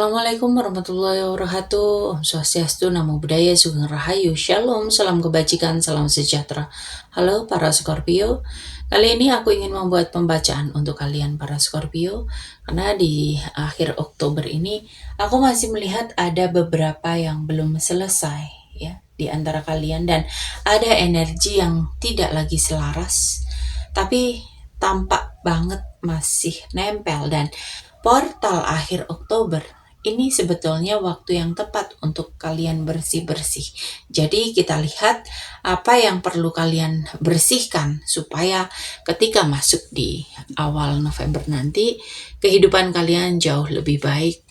Assalamualaikum warahmatullahi wabarakatuh. Om Swastiastu, Namo Buddhaya, Sugeng Rahayu, Shalom, salam kebajikan, salam sejahtera. Halo para Scorpio, kali ini aku ingin membuat pembacaan untuk kalian para Scorpio, karena di akhir Oktober ini aku masih melihat ada beberapa yang belum selesai ya di antara kalian, dan ada energi yang tidak lagi selaras, tapi tampak banget masih nempel. Dan portal akhir Oktober ini sebetulnya waktu yang tepat untuk kalian bersih-bersih. Jadi kita lihat apa yang perlu kalian bersihkan supaya ketika masuk di awal November nanti, kehidupan kalian jauh lebih baik,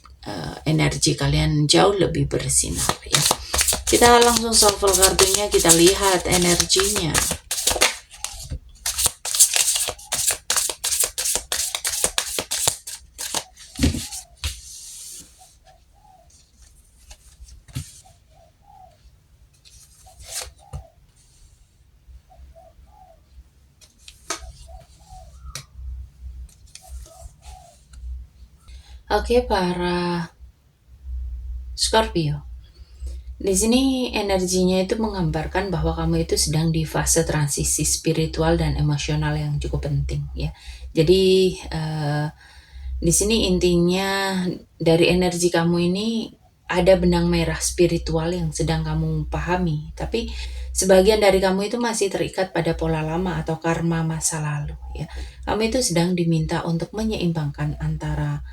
energi kalian jauh lebih bersinar ya. Kita langsung shuffle kartunya, kita lihat energinya. Oke, para Scorpio. Di sini energinya itu menggambarkan bahwa kamu itu sedang di fase transisi spiritual dan emosional yang cukup penting ya. Jadi di sini intinya dari energi kamu ini ada benang merah spiritual yang sedang kamu pahami, tapi sebagian dari kamu itu masih terikat pada pola lama atau karma masa lalu ya. Kamu itu sedang diminta untuk menyeimbangkan antara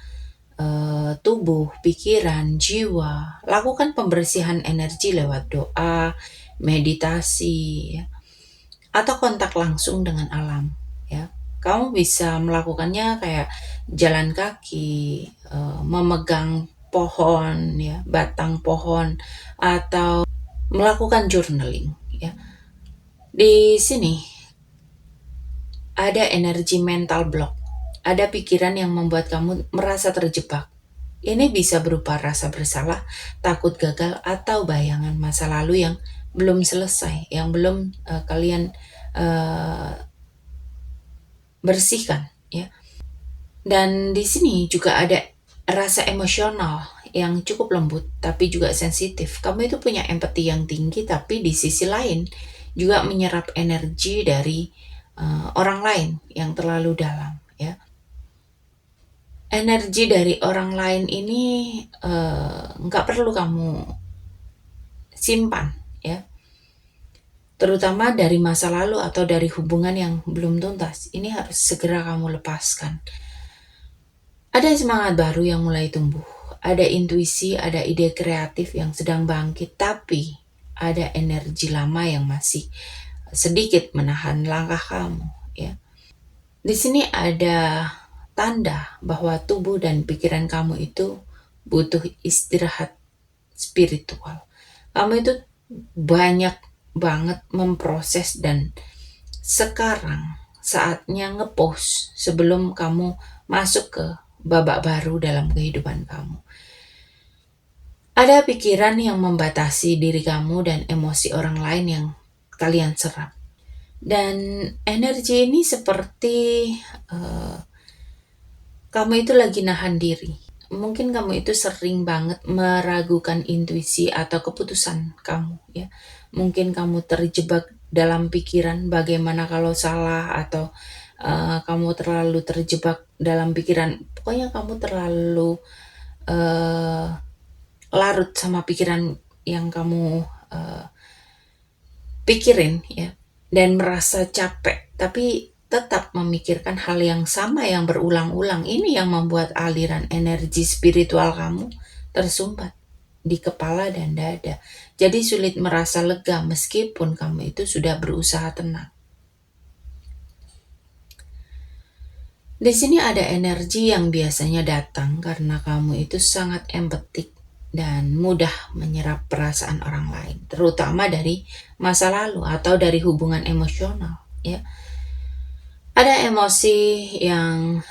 tubuh, pikiran, jiwa. Lakukan pembersihan energi lewat doa, meditasi, ya, atau kontak langsung dengan alam. Ya, kamu bisa melakukannya kayak jalan kaki, memegang pohon, ya, batang pohon, atau melakukan journaling. Ya, di sini ada energi mental block. Ada pikiran yang membuat kamu merasa terjebak. Ini bisa berupa rasa bersalah, takut gagal, atau bayangan masa lalu yang belum selesai, yang belum kalian bersihkan, ya. Dan di sini juga ada rasa emosional yang cukup lembut, tapi juga sensitif. Kamu itu punya empati yang tinggi, tapi di sisi lain juga menyerap energi dari orang lain yang terlalu dalam, ya. Energi dari orang lain ini nggak perlu kamu simpan ya, terutama dari masa lalu atau dari hubungan yang belum tuntas. Ini harus segera kamu lepaskan. Ada semangat baru yang mulai tumbuh, ada intuisi, ada ide kreatif yang sedang bangkit, tapi ada energi lama yang masih sedikit menahan langkah kamu ya. Di sini ada tanda bahwa tubuh dan pikiran kamu itu butuh istirahat spiritual. Kamu itu banyak banget memproses, dan sekarang saatnya ngepost sebelum kamu masuk ke babak baru dalam kehidupan kamu. Ada pikiran yang membatasi diri kamu dan emosi orang lain yang kalian serap. Dan energi ini seperti kamu itu lagi nahan diri. Mungkin kamu itu sering banget meragukan intuisi atau keputusan kamu ya. Mungkin kamu terjebak dalam pikiran bagaimana kalau salah, atau kamu terlalu terjebak dalam pikiran. Pokoknya kamu terlalu larut sama pikiran yang kamu pikirin ya, dan merasa capek, tapi tetap memikirkan hal yang sama yang berulang-ulang. Ini yang membuat aliran energi spiritual kamu tersumbat di kepala dan dada. Jadi sulit merasa lega meskipun kamu itu sudah berusaha tenang. Di sini ada energi yang biasanya datang karena kamu itu sangat empatik dan mudah menyerap perasaan orang lain, terutama dari masa lalu atau dari hubungan emosional ya. Ada emosi yang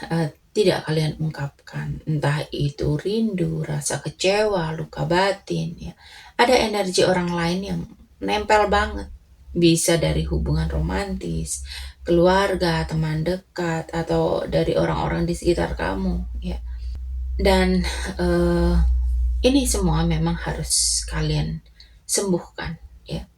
tidak kalian ungkapkan, entah itu rindu, rasa kecewa, luka batin ya. Ada energi orang lain yang nempel banget, bisa dari hubungan romantis, keluarga, teman dekat, atau dari orang-orang di sekitar kamu ya. Dan Ini semua memang harus kalian sembuhkan, ya.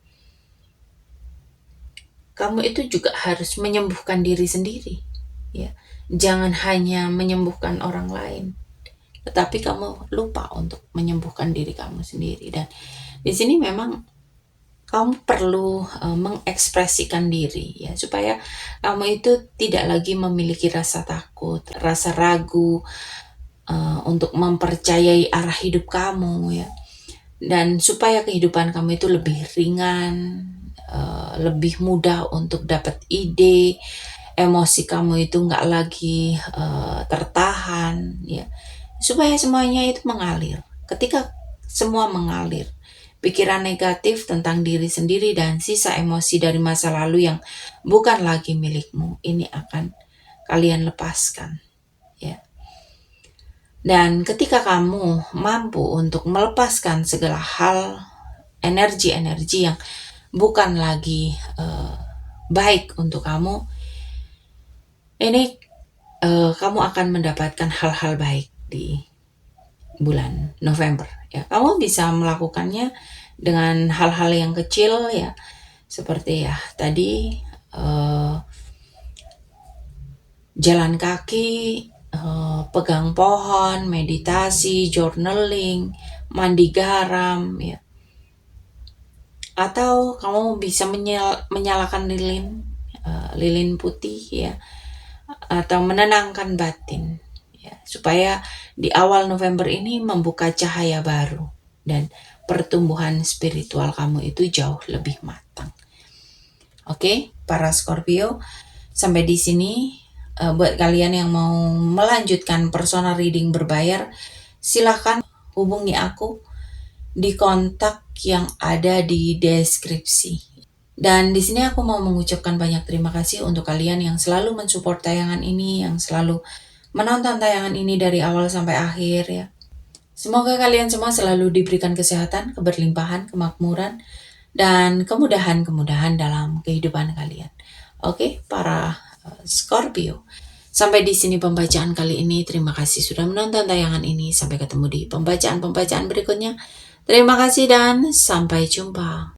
Kamu itu juga harus menyembuhkan diri sendiri, ya. Jangan hanya menyembuhkan orang lain, tetapi kamu lupa untuk menyembuhkan diri kamu sendiri. Dan di sini memang kamu perlu mengekspresikan diri, ya, supaya kamu itu tidak lagi memiliki rasa takut, rasa ragu untuk mempercayai arah hidup kamu, ya. Dan supaya kehidupan kamu itu lebih ringan, lebih mudah untuk dapat ide, emosi kamu itu nggak lagi tertahan, ya. Supaya semuanya itu mengalir. Ketika semua mengalir, pikiran negatif tentang diri sendiri dan sisa emosi dari masa lalu yang bukan lagi milikmu, ini akan kalian lepaskan, ya. Dan ketika kamu mampu untuk melepaskan segala hal, energi-energi yang bukan lagi baik untuk kamu, ini kamu akan mendapatkan hal-hal baik di bulan November, ya. Kamu bisa melakukannya dengan hal-hal yang kecil, ya, seperti ya tadi jalan kaki, pegang pohon, meditasi, journaling, mandi garam, ya. Atau kamu bisa menyalakan lilin putih, ya, atau menenangkan batin, ya, supaya di awal November ini membuka cahaya baru dan pertumbuhan spiritual kamu itu jauh lebih matang. Oke, para Scorpio, sampai di sini. Buat kalian yang mau melanjutkan personal reading berbayar, silahkan hubungi aku di kontak yang ada di deskripsi. Dan di sini aku mau mengucapkan banyak terima kasih untuk kalian yang selalu mensupport tayangan ini, yang selalu menonton tayangan ini dari awal sampai akhir, ya. Semoga kalian semua selalu diberikan kesehatan, keberlimpahan, kemakmuran, dan kemudahan-kemudahan dalam kehidupan kalian. Oke, para Scorpio. Sampai di sini pembacaan kali ini. Terima kasih sudah menonton tayangan ini. Sampai ketemu di pembacaan-pembacaan berikutnya. Terima kasih dan sampai jumpa.